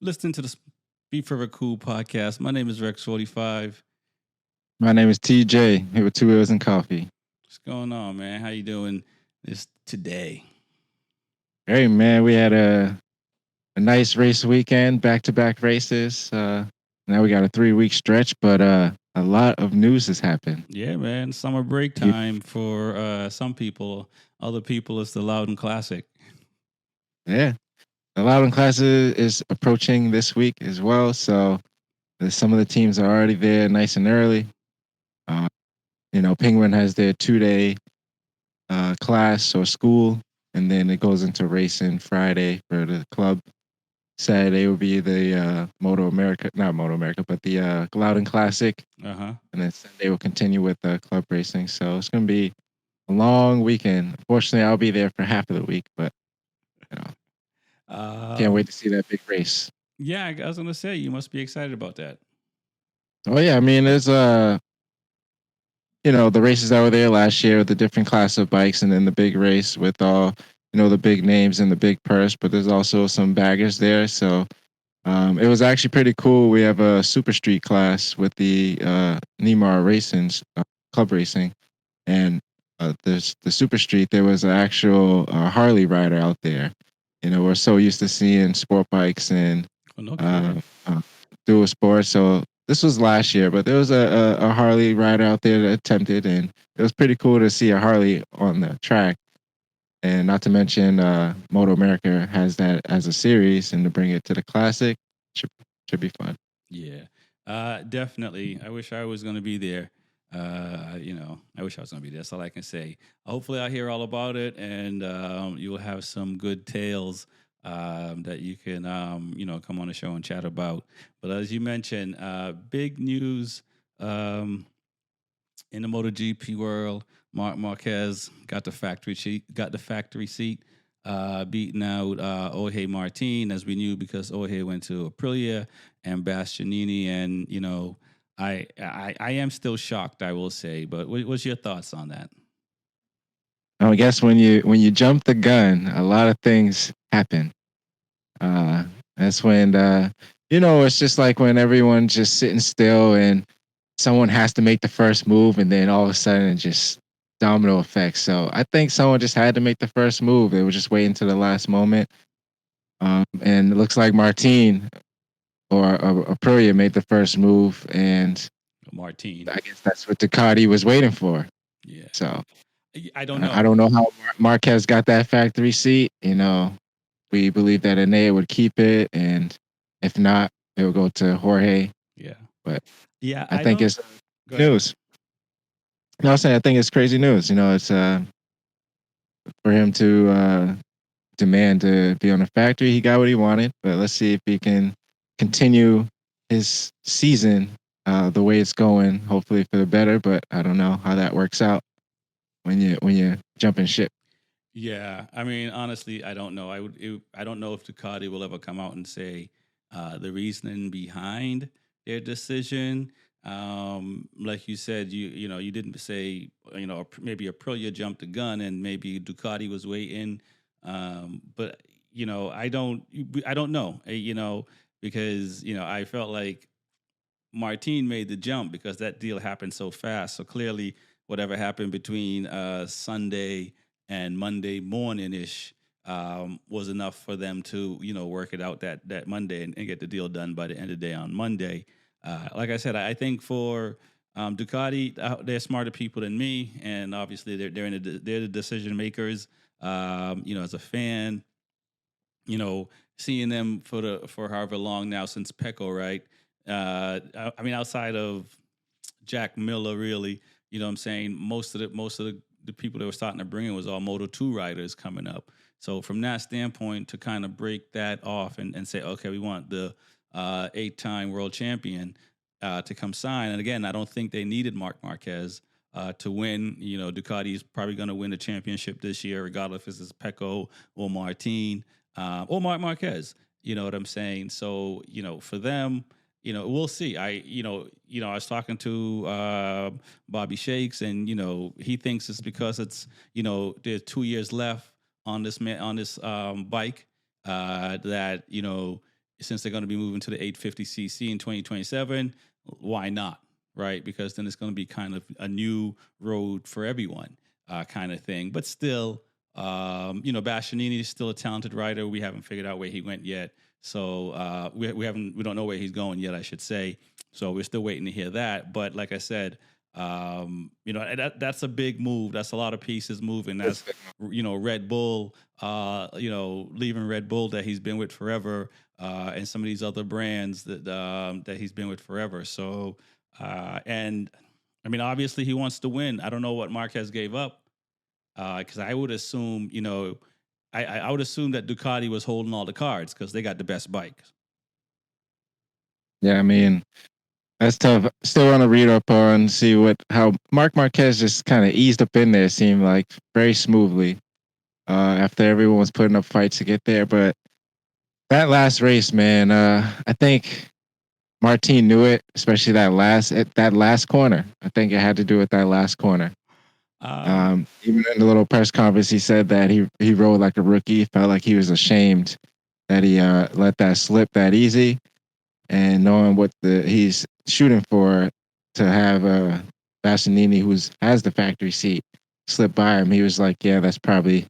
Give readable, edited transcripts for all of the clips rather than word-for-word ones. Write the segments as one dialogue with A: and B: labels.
A: Listening to the B4evaKool podcast. My name is Rex45.
B: My name is TJ, here with Two Wheels and Coffee.
A: What's going on, man? How you doing this today?
B: Hey, man, we had a nice race weekend, back to back races. Now we got a 3 week stretch, but a lot of news has happened.
A: Yeah, man. Summer break
B: You,
A: time for some people. Other people, it's the Loudon Classic.
B: yeah, the Loudon Class is approaching this week as well. So some of the teams are already there nice and early. Uh, Penguin has their 2 day class or school, and then it goes into racing Friday for the club. Saturday will be the Moto America, not Moto America, but the Loudon Classic,
A: Uh huh.
B: and then Sunday will continue with club racing. So it's going to be a long weekend. Unfortunately, I'll be there for half of the week, but you know, can't wait
A: Um,
B: to see that big race.
A: yeah, I was gonna say you must be excited about that.
B: Oh yeah, I mean, there's the races that were there last year with the different class of bikes, and then the big race with all the big names and the big purse. But there's also some baggers there, so it was actually pretty cool. We have a super street class with the Neymar Racing Club Racing, and the super street. There was an actual Harley rider out there. We're so used to seeing sport bikes and
A: Oh, no
B: uh,
A: kidding.
B: uh, dual sports. So this was last year, but there was a Harley rider out there that attempted, and it was pretty cool to see a Harley on the track. And not to mention, Moto America has that as a series, and to bring it to the classic should should be fun.
A: Yeah, definitely. I wish I was going to be there. I wish I was going to be there. That's all I can say. Hopefully, I hear all about it, and you'll have some good tales that you can, come on the show and chat about. But as you mentioned, big news in the MotoGP world. Mark Marquez got the factory seat, beating out Jorge Martin, as we knew, because Jorge went to Aprilia and Bastianini, and I am still shocked, I will say. But what's your thoughts on that?
B: I guess when you jump the gun, a lot of things happen. Uh, that's when it's just like when everyone's just sitting still and someone has to make the first move, and then all of a sudden it just domino effects. So I think someone just had to make the first move. They were just waiting to the last moment. And it looks like Martin or Aprilia made the first move, and
A: Martin.
B: I guess that's what Ducati was waiting for.
A: Yeah.
B: So
A: I don't
B: I
A: know.
B: don't know how Marquez got that factory seat. We believe that Anea would keep it, and if not, it will go to Jorge.
A: Yeah.
B: But
A: Yeah,
B: I
A: I
B: think
A: don't.
B: it's
A: Go ahead.
B: news. No, I'm saying I think it's crazy news. It's for him to demand to be on the factory. He got what he wanted, but let's see if he can continue his season the way it's going. Hopefully for the better, but I don't know how that works out when you jump in ship.
A: Yeah, I mean, honestly, I don't know. I don't know if Ducati will ever come out and say the reasoning behind their decision. Like you said, you didn't say maybe Aprilia jumped the gun and maybe Ducati was waiting. But I don't know. Because I felt like Martin made the jump because that deal happened so fast. So clearly, whatever happened between Sunday and Monday morning ish was enough for them to work it out that Monday and get the deal done by the end of the day on Monday. Like I said, I think for Ducati, they're smarter people than me, and obviously they're the decision makers. As a fan, seeing them for however long now since Pecco, right? I mean, outside of Jack Miller, really, what I'm saying, most of the people that were starting to bring in was all Moto 2 riders coming up. So from that standpoint, to kind of break that off and say, okay, we want the 8-time world champion to come sign. And again, I don't think they needed Mark Marquez to win. Ducati is probably going to win the championship this year, regardless if it's Pecco or Martin or Mark Marquez. You know what I'm saying? So, for them, we'll see. I was talking to Bobby Shakes, and he thinks it's because it's there's 2 years left on this bike that since they're going to be moving to the 850cc in 2027, why not? Right? Because then it's going to be kind of a new road for everyone, kind of thing. But still, Bastianini is still a talented rider. We haven't figured out where he went yet. So we don't know where he's going yet, I should say. So we're still waiting to hear that. But like I said, that's a big move. That's a lot of pieces moving. That's Red Bull, leaving Red Bull that he's been with forever, and some of these other brands that he's been with forever. So and I mean, obviously he wants to win. I don't know what Marquez gave up, because I would assume, I would assume that Ducati was holding all the cards because they got the best bikes.
B: Yeah, I mean, that's tough. Still want to read up on see how Mark Marquez just kind of eased up in there. Seemed like very smoothly after everyone was putting up fights to get there. But that last race, man, I think Martin knew it, especially that last corner. I think it had to do with that last corner. Even in the little press conference, he said that he rode like a rookie. Felt like he was ashamed that he let that slip that easy, and knowing what he's shooting for to have Bastianini, who has the factory seat, slip by him. He was like, "Yeah, that's probably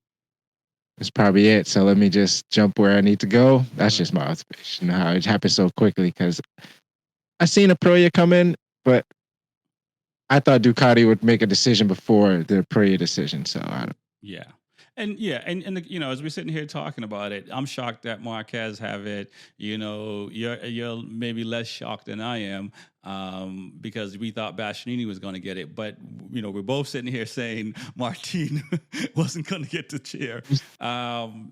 B: it. So let me just jump where I need to go." That's just my observation. How it happened so quickly because I seen a Aprilia come in, but I thought Ducati would make a decision before the Aprilia decision. So I don't.
A: Yeah. And as we're sitting here talking about it, I'm shocked that Marquez have it. You're maybe less shocked than I am, because we thought Bastianini was going to get it, but we're both sitting here saying Martin wasn't going to get the chair,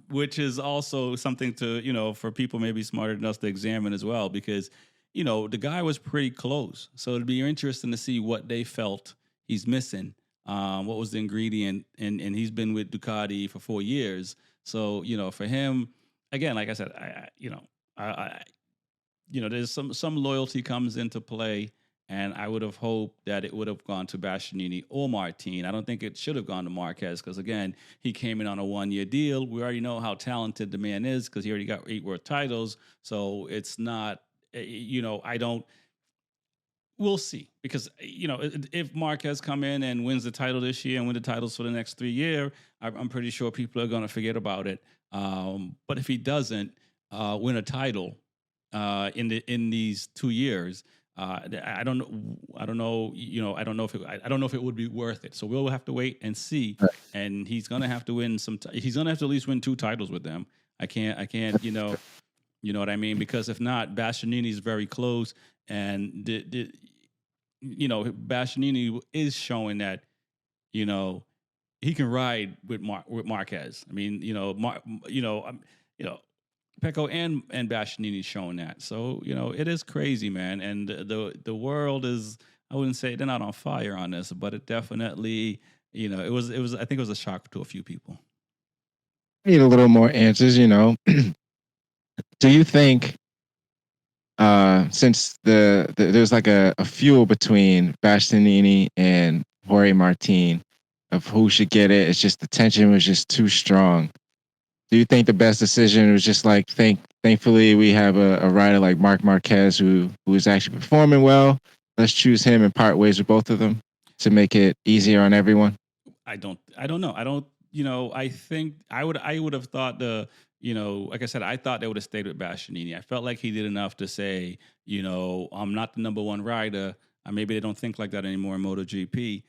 A: which is also something to for people maybe smarter than us to examine as well, because the guy was pretty close, so it'd be interesting to see what they felt he's missing. What was the ingredient? And he's been with Ducati for 4 years. So, for him, again, like I said, there's some loyalty comes into play, and I would have hoped that it would have gone to Bastianini or Martin. I don't think it should have gone to Marquez because, again, he came in on a 1-year deal. We already know how talented the man is because he already got 8 world titles. So it's not, I don't. We'll see, because if Marquez come in and wins the title this year and win the titles for the next 3 years, I'm pretty sure people are going to forget about it. But if he doesn't win a title in these 2 years, I don't know. I don't know. I don't know if it would be worth it. So we'll have to wait and see. And he's going to have to win he's going to have to at least win 2 titles with them. I can't. You know what I mean? Because if not, Bastianini is very close, and Bastianini is showing that he can ride with Marquez. I mean, Pecco and Bastianini showing that. So it is crazy, man. And the world is, I wouldn't say they're not on fire on this, but it definitely it was I think it was a shock to a few people.
B: Need a little more answers. Do you think since there's like a fuel between Bastianini and Jorge Martin of who should get it? It's just the tension was just too strong. Do you think the best decision was just like thankfully we have a rider like Mark Marquez who is actually performing well? Let's choose him and part ways with both of them to make it easier on everyone.
A: I don't know. I don't, I think I would have thought like I said, I thought they would have stayed with Bastianini. I felt like he did enough to say, I'm not the number one rider. Maybe they don't think like that anymore in MotoGP.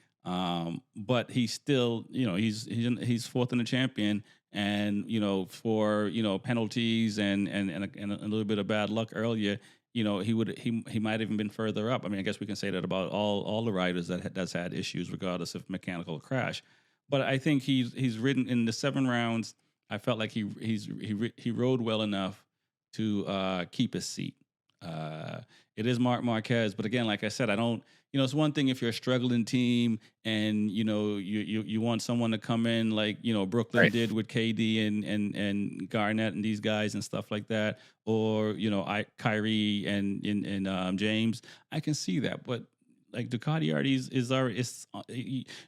A: But he's still, he's fourth in the champion, and for penalties and a little bit of bad luck earlier, he might have even been further up. I mean, I guess we can say that about all the riders that's had issues, regardless of mechanical crash. But I think he's ridden in the 7 rounds. I felt like he rode well enough to keep his seat. It is Marc Marquez, but again, like I said, I don't. It's one thing if you're a struggling team and you want someone to come in like Brooklyn did with KD and Garnett and these guys and stuff like that, or Kyrie and James. I can see that, but like Ducati already is already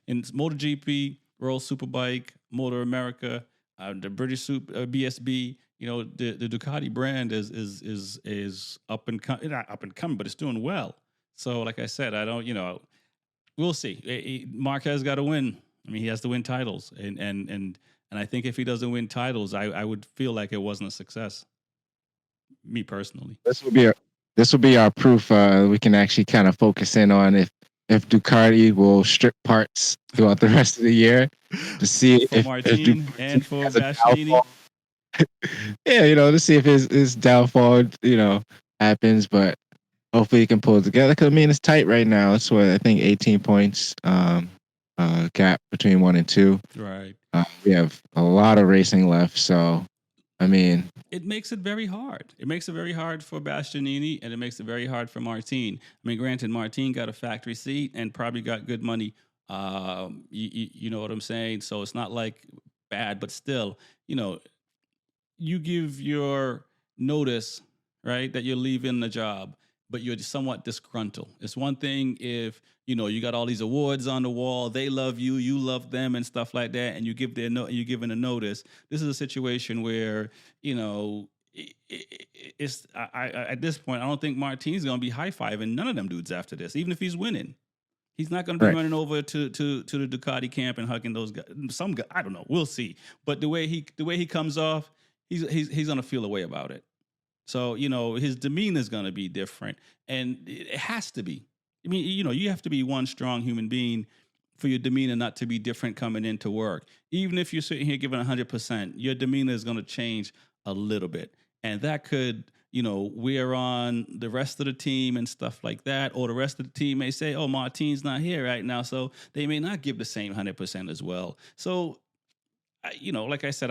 A: in MotoGP, World Superbike, Motor America, the British BSB. the Ducati brand is up and not up and coming, but it's doing well. So, like I said, I don't, we'll see. Marquez got to win. I mean, he has to win titles, and I think if he doesn't win titles, I would feel like it wasn't a success. Me personally.
B: This will be a, this will be our proof. We can actually kind of focus in on if Ducati will strip parts throughout the rest of the year to see
A: For
B: if
A: Martin and
B: Ducati
A: for
B: has a
A: Bastianini.
B: downfall. Yeah, to see if his downfall, happens. But hopefully he can pull it together. Because I mean, it's tight right now. It's what I think 18 points gap between 1 and 2.
A: Right.
B: We have a lot of racing left. So I mean,
A: It makes it very hard. It makes it very hard for Bastianini, and it makes it very hard for Martin. I mean, granted, Martin got a factory seat and probably got good money. You know what I'm saying? So it's not like bad, but still, you give your notice, right, that you're leaving the job, but you're somewhat disgruntled. It's one thing if you got all these awards on the wall, they love you, you love them, and stuff like that, and you give their you giving a notice. This is a situation where it's at this point, I don't think Martin's going to be high fiving none of them dudes after this, even if he's winning. He's not going to be
B: right.
A: running over to the Ducati camp and hugging those guys. Some guy, I don't know. We'll see. But the way he comes off, he's going to feel a way about it. So his demeanor is going to be different, and it has to be. I mean, you have to be one strong human being for your demeanor not to be different coming into work. Even if you're sitting here giving 100%, your demeanor is going to change a little bit, and that could wear on the rest of the team and stuff like that. Or the rest of the team may say, "Oh, Martin's not here right now," so they may not give the same 100% as well. So like I said,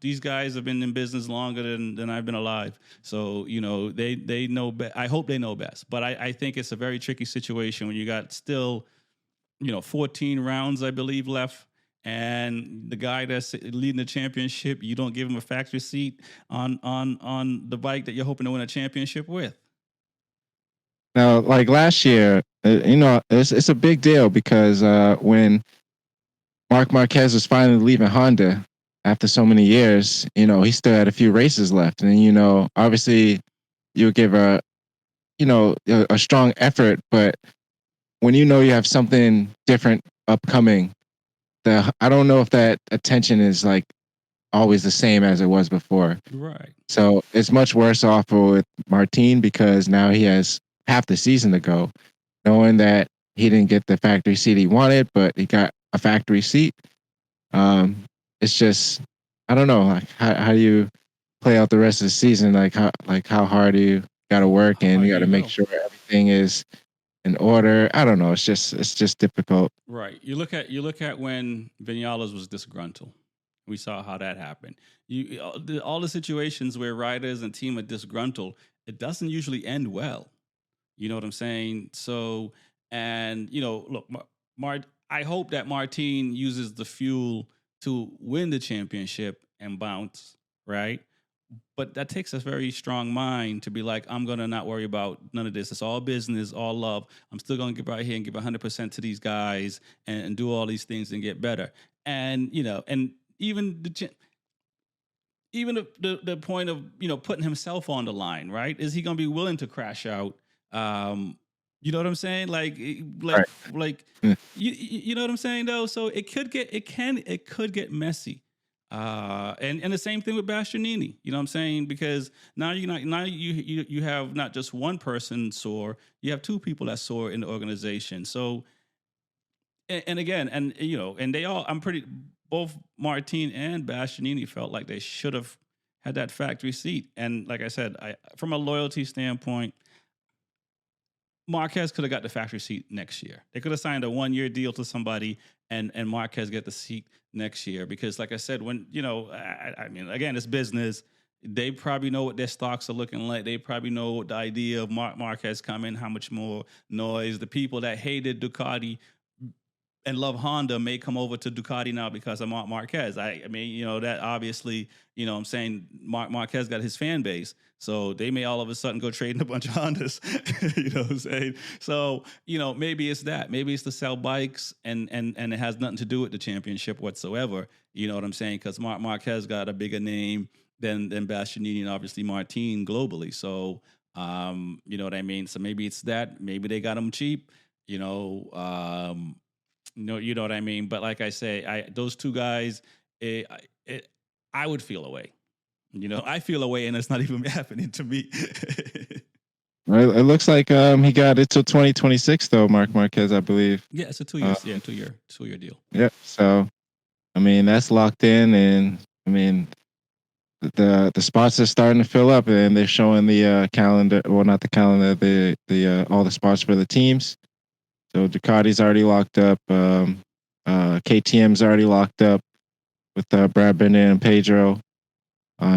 A: these guys have been in business longer than I've been alive. So, they know best. I hope they know best. But I think it's a very tricky situation when you got still, 14 rounds, I believe, left. And the guy that's leading the championship, you don't give him a factory seat on the bike that you're hoping to win a championship with.
B: Now, like last year, it's a big deal because when Mark Marquez was finally leaving Honda after so many years, he still had a few races left, and obviously you give a strong effort, but when you have something different upcoming, I don't know if that attention is like always the same as it was before.
A: Right.
B: So it's much worse off with Martin because now he has half the season to go, knowing that he didn't get the factory seat he wanted, but he got a factory seat. It's just I don't know, like how do you play out the rest of the season? How hard do you got to work
A: How
B: and you
A: do
B: got to
A: you
B: make
A: go?
B: sure everything is in order. I don't know. It's just difficult.
A: Right. You look at when Vinales was disgruntled. We saw how that happened. All the situations where riders and team are disgruntled, it doesn't usually end well. You know what I'm saying? So, and look, I hope that Martin uses the fuel to win the championship and bounce, right? But that takes a very strong mind to be like, I'm gonna not worry about none of this. It's all business, all love. I'm still gonna get right here and give 100% to these guys and do all these things and get better. And and even the point of putting himself on the line, right? Is he going to be willing to crash out? You know what I'm saying?
B: Right.
A: Like
B: Mm.
A: you know what I'm saying though. So it could get messy. And the same thing with Bastianini. You know what I'm saying? Because now you have not just one person sore, you have two people that sore in the organization. So and again, and they all, I'm pretty, both Martin and Bastianini felt like they should have had that factory seat. And like I said, from a loyalty standpoint, Marquez could have got the factory seat next year. They could have signed a 1-year deal to somebody, and Marquez get the seat next year. Because like I said, when I mean, again, it's business. They probably know what their stocks are looking like. They probably know the idea of Marquez coming, how much more noise. The people that hated Ducati and love Honda may come over to Ducati now because of Marquez. I mean, that obviously, I'm saying Marquez got his fan base. So they may all of a sudden go trading a bunch of Hondas. You know what I'm saying? So, maybe it's that. Maybe it's to sell bikes and it has nothing to do with the championship whatsoever. You know what I'm saying? Because Marquez got a bigger name than Bastianini and obviously Martin globally. So you know what I mean. So maybe it's that. Maybe they got him cheap. You know, you know what I mean. But like I say, those two guys, it, I would feel away. You know, I feel away, and it's not even happening to me.
B: It looks like he got it till 2026 though, Mark Marquez, I believe.
A: Yeah, it's a 2 years. Yeah,
B: Um,
A: 2 year deal.
B: yeah. So I mean that's locked in, and I mean the spots are starting to fill up, and they're showing the calendar. Well, not the calendar. The all the spots for the teams. So Ducati's already locked up. KTM's already locked up with Brad Bennett and Pedro.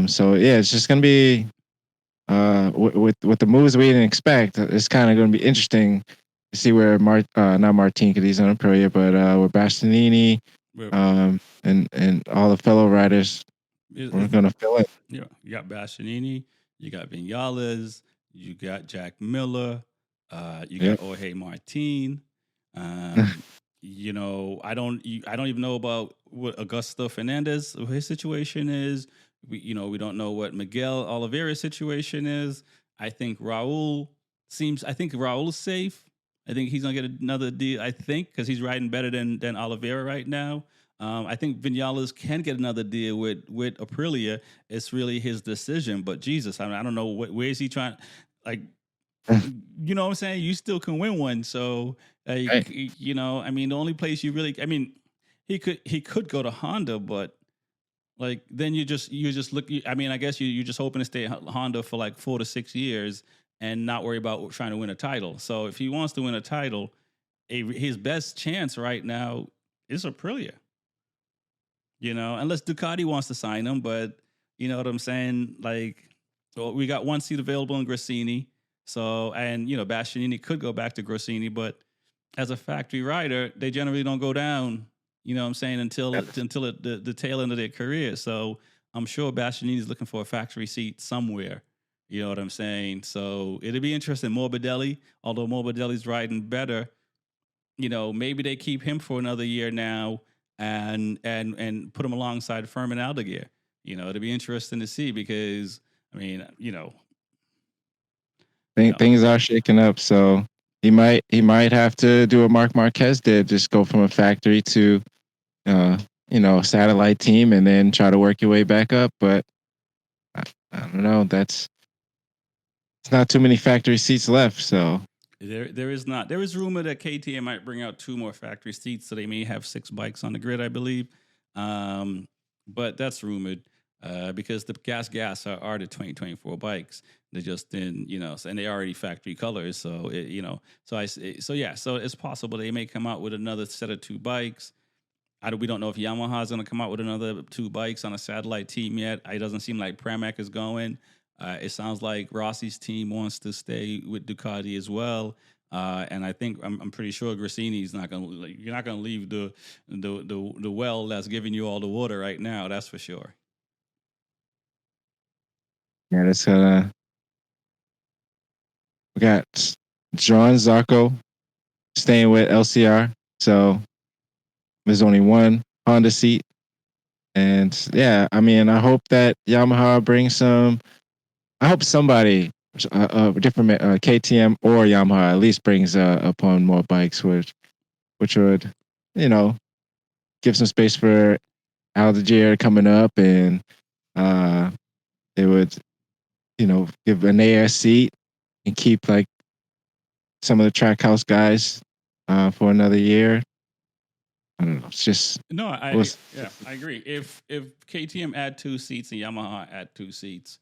B: So yeah, it's just gonna be with the moves we didn't expect. It's kind of gonna be interesting to see where not Martin because he's on a pro year, but where Bastianini
A: We're,
B: and all the fellow riders we're gonna fill it.
A: you got Bastianini, you got Vinales, you got Jack Miller, you got
B: Yep.
A: Jorge Martin. Um, you know, I don't even know about what Augusto Fernandez, what his situation is. We don't know what Miguel Oliveira's situation is. I think Raul's safe. I think he's gonna get another deal. I think because he's riding better than Oliveira right now. I think Vinales can get another deal with Aprilia. It's really his decision. But Jesus, I don't know where is he trying. Like, you know what I'm saying? You still can win one. So,
B: Right.
A: you know, I mean, the only place you really, I mean, he could go to Honda, but like then you just look. I mean, I guess you're just hoping to stay at Honda for like 4 to 6 years and not worry about trying to win a title. So if he wants to win a title, his best chance right now is Aprilia. You know, unless Ducati wants to sign him, but you know what I'm saying? Like, well, we got one seat available in Grassini. So, and you know, Bastianini could go back to Grassini, but as a factory rider, they generally don't go down. You know what I'm saying until the tail end of their career. So I'm sure Bastianini is looking for a factory seat somewhere. You know what I'm saying? So it'd be interesting. Morbidelli, although Morbidelli's riding better, you know, maybe they keep him for another year now and put him alongside Furman Aldeguer. You know, it'd be interesting to see because I mean, you know,
B: Things are shaking up, so he might have to do what Mark Marquez did, just go from a factory to uh, a satellite team, and then try to work your way back up. But I, I don't know. It's not too many factory seats left, so
A: there is not. There is rumor that KTM might bring out two more factory seats, so they may have 6 bikes on the grid, I believe. Um, but that's rumored because the gas are the 2024 bikes. They just didn't, you know, and they already factory colors. So you know, so yeah, so it's possible they may come out with another set of 2 bikes. We don't know if Yamaha is going to come out with another 2 bikes on a satellite team yet. It doesn't seem like Pramac is going. It sounds like Rossi's team wants to stay with Ducati as well. And I think I'm pretty sure Grassini's not going to. You're not going to leave the well that's giving you all the water right now. That's for sure.
B: yeah, that's we got John Zarco staying with LCR, so there's only one Honda seat, and yeah, I mean, I hope that Yamaha brings some. I hope somebody, different KTM or Yamaha, at least brings upon more bikes, which would, you know, give some space for Aldegier coming up, and uh, it would, give an AS seat and keep like some of the Trackhouse guys for another year. I don't know. It's just
A: No,
B: was
A: yeah, I agree. If KTM add 2 seats and Yamaha add 2 seats,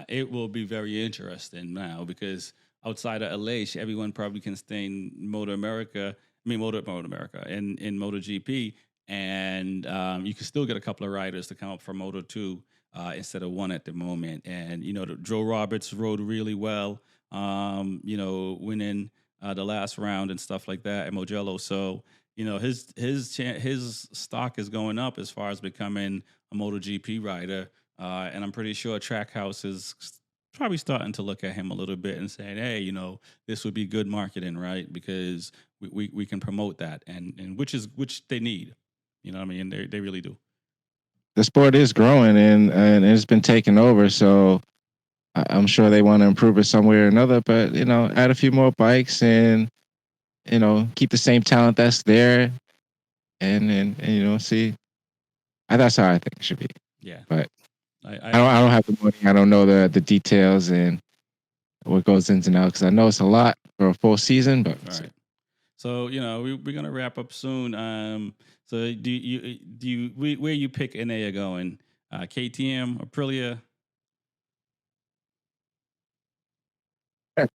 A: it will be very interesting now because outside of LA, everyone probably can stay in Motor America. I mean, Motor America and in MotoGP, and you can still get a couple of riders to come up from Moto Two instead of one at the moment. And you know, Joe Roberts rode really well. You know, winning the last round and stuff like that at Mugello. So you know his stock is going up as far as becoming a MotoGP rider, and I'm pretty sure Trackhouse is probably starting to look at him a little bit and saying, "Hey, you know, this would be good marketing, right? Because we can promote that, and which they need, you know, what I mean, they really do."
B: the sport is growing and it's been taken over. So I'm sure they want to improve it some way or another. But add a few more bikes and keep the same talent that's there, and see. That's how I think it should be.
A: Yeah,
B: But
A: I
B: I don't have the money. I don't know the details and what goes ins and outs. Because I know it's a lot for a full season. But
A: all right. So we're gonna wrap up soon. So where you pick Enea going? KTM, Aprilia. Hot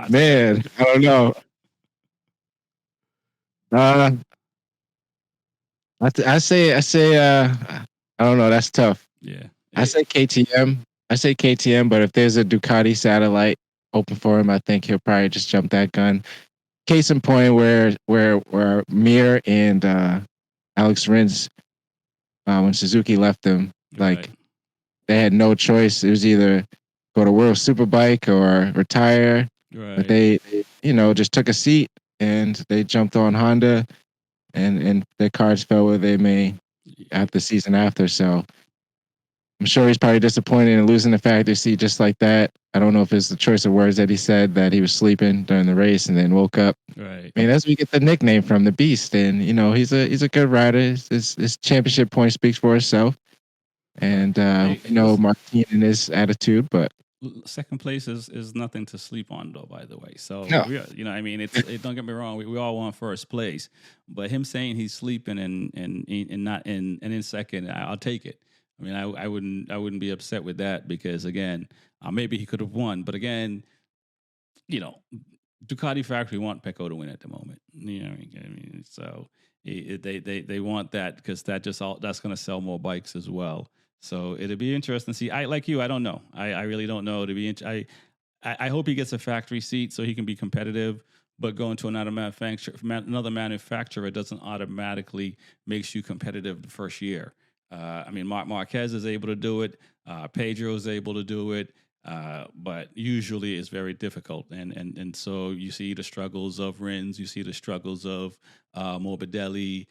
A: take.
B: man, I don't know. Uh, I say I don't know. That's tough.
A: Yeah.
B: I say KTM. I say KTM. But if there's a Ducati satellite open for him, I think he'll probably just jump that gun. Case in point, where Mir and Alex Rins, when Suzuki left them,
A: Right.
B: like they had no choice. It was either go to World Superbike or retire. But
A: Right.
B: they just took a seat and they jumped on Honda, and their cards fell where they may
A: Y-
B: after the season after. So I'm sure he's probably disappointed in losing the factory seat just like that. I don't know if it's the choice of words that he said that he was sleeping during the race and then woke up.
A: Right.
B: I mean, that's where we get the nickname from, the Beast, and he's a good rider. His championship point speaks for itself,
A: Right.
B: and
A: Hey, listen,
B: Martin and his attitude, but
A: second place is nothing to sleep on, though. By the way, so
B: no,
A: I mean, don't get me wrong. We all want first place, but him saying he's sleeping and not in second, I'll take it. I mean, I wouldn't be upset with that because again, maybe he could have won, but again, you know, Ducati factory want Pecco to win at the moment. I mean, so they want that because that's going to sell more bikes as well. So it'll be interesting to see. I like you. I don't know. I really don't know. To be, I hope he gets a factory seat so he can be competitive. But going to another manufacturer doesn't automatically makes you competitive the first year. I mean, Mark Marquez is able to do it. Pedro is able to do it. But usually it's very difficult, and so you see the struggles of Rins, you see the struggles of Morbidelli,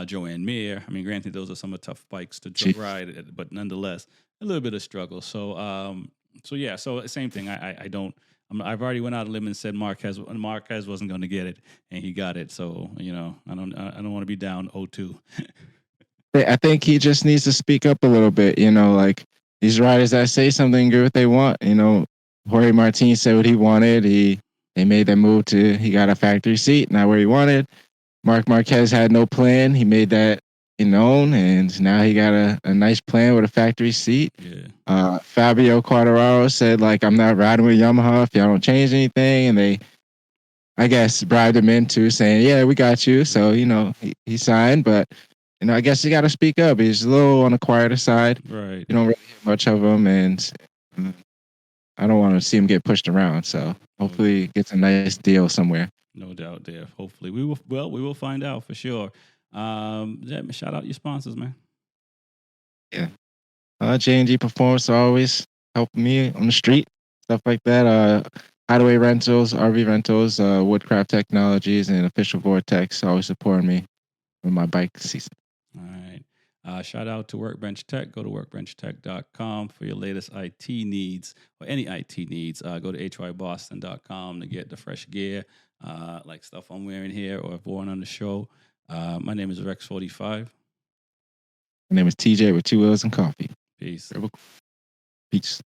A: Joanne Mir. I mean, granted, those are some of the tough bikes to ride, but nonetheless, a little bit of struggle. So yeah, so same thing. I don't. I've already went out on a limb and said Marquez wasn't going to get it, and he got it. So I don't want to be down 0-2.
B: I think he just needs to speak up a little bit. Like these riders that say something, get what they want. Jorge Martin said what he wanted. They made that move to he got a factory seat, not where he wanted. Mark Marquez had no plan. He made that known, and now he got a nice plan with a factory seat.
A: Yeah.
B: Fabio Quartararo said, like, I'm not riding with Yamaha if y'all don't change anything. And they, I guess, bribed him into saying, yeah, we got you. So, he signed, but, I guess you got to speak up. He's a little on the quieter side.
A: Right.
B: You don't really hear much of him, and I don't want to see him get pushed around. So
A: No,
B: hopefully he gets a nice deal somewhere.
A: no doubt there. Hopefully we will. Well, we will find out for sure. Shout out your sponsors, man.
B: Yeah. J&G Performance are always helping me on the street, stuff like that. Hideaway Rentals, RV Rentals, Woodcraft Technologies, and Official Vortex always supporting me with my bike season.
A: All right. Shout out to Workbench Tech. Go to workbenchtech.com for your latest IT needs or any IT needs. Go to hyboston.com to get the fresh gear, like stuff I'm wearing here or I've worn on the show. My name is Rex45.
B: My name is TJ with 2 L's and coffee.
A: Peace.
B: Peace.